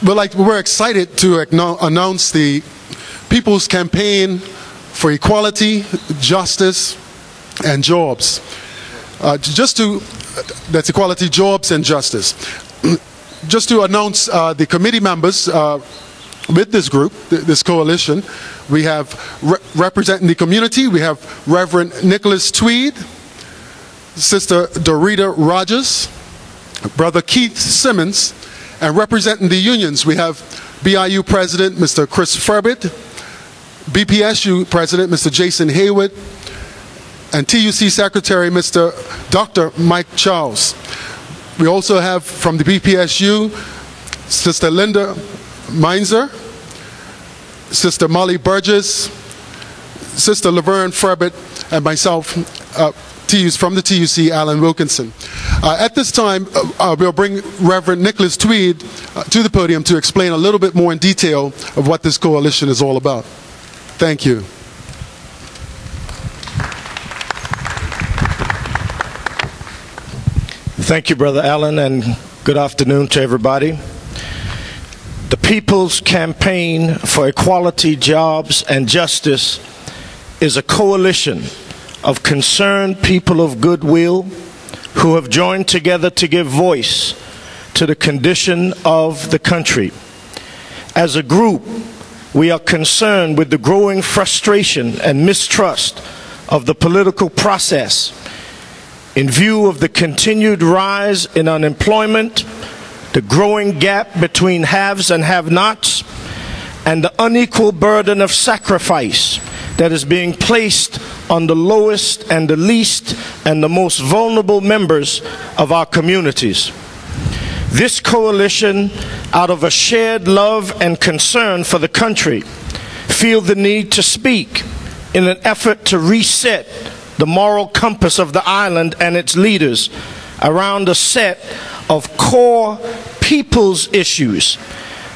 we're excited to announce the People's Campaign for Equality, Justice, and Jobs. That's equality, jobs, and justice. Just to announce the committee members with this group, this coalition, we have representing the community, we have Reverend Nicholas Tweed, Sister Dorita Rogers, Brother Keith Simmons, and representing the unions, we have BIU President Mr. Chris Furbit, BPSU President Mr. Jason Hayward, and TUC Secretary Mr. Dr. Mike Charles. We also have from the BPSU Sister Linda Meinzer, Sister Molly Burgess, Sister Laverne Furbit, and myself from the TUC, Alan Wilkinson. At this time, we'll bring Reverend Nicholas Tweed to the podium to explain a little bit more in detail of what this coalition is all about. Thank you. Thank you, Brother Allen, and good afternoon to everybody. The People's Campaign for Equality, Jobs, and Justice is a coalition of concerned people of goodwill who have joined together to give voice to the condition of the country. As a group, we are concerned with the growing frustration and mistrust of the political process in view of the continued rise in unemployment, the growing gap between haves and have-nots, and the unequal burden of sacrifice that is being placed on the lowest and the least and the most vulnerable members of our communities. This coalition, out of a shared love and concern for the country, feel the need to speak in an effort to reset the moral compass of the island and its leaders around a set of core people's issues.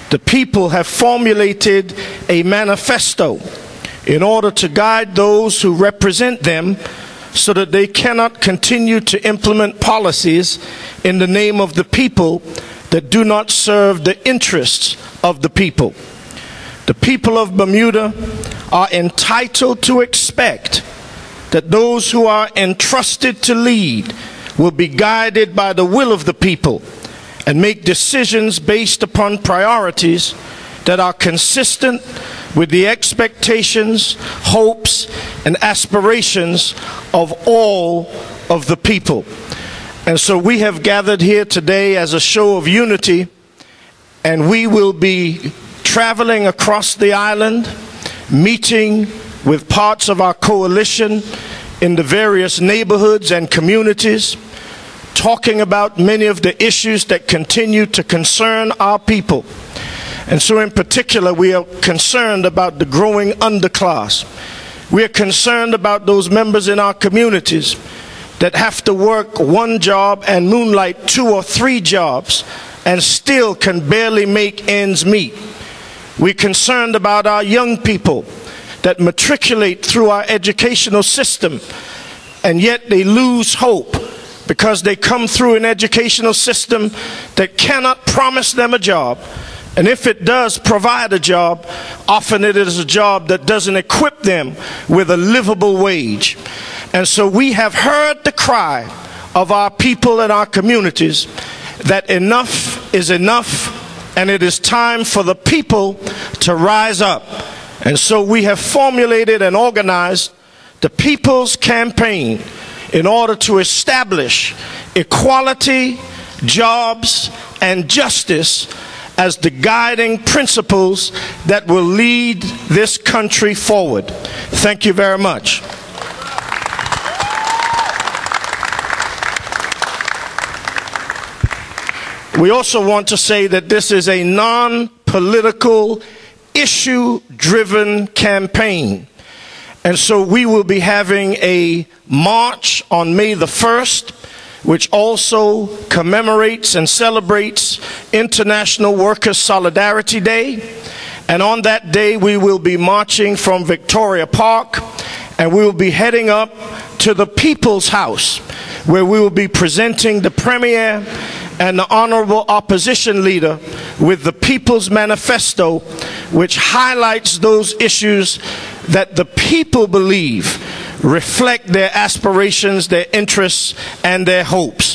The people have formulated a manifesto in order to guide those who represent them so that they cannot continue to implement policies in the name of the people that do not serve the interests of the people. The people of Bermuda are entitled to expect that those who are entrusted to lead will be guided by the will of the people and make decisions based upon priorities that are consistent with the expectations, hopes, and aspirations of all of the people. And so we have gathered here today as a show of unity, and we will be traveling across the island, meeting with parts of our coalition in the various neighborhoods and communities, talking about many of the issues that continue to concern our people. And so in particular, we are concerned about the growing underclass. We are concerned about those members in our communities that have to work one job and moonlight 2 or 3 jobs and still can barely make ends meet. We're concerned about our young people that matriculate through our educational system, and yet they lose hope because they come through an educational system that cannot promise them a job. And if it does provide a job, often it is a job that doesn't equip them with a livable wage. And so we have heard the cry of our people and our communities that enough is enough, and it is time for the people to rise up. And so we have formulated and organized the People's Campaign in order to establish equality, jobs, and justice as the guiding principles that will lead this country forward. Thank you very much. We also want to say that this is a non-political, issue-driven campaign. And so we will be having a march on May the 1st, which also commemorates and celebrates International Workers' Solidarity Day. And on that day, we will be marching from Victoria Park, and we will be heading up to the People's House, where we will be presenting the Premier and the Honorable Opposition Leader with the People's Manifesto, which highlights those issues that the people believe reflect their aspirations, their interests, and their hopes.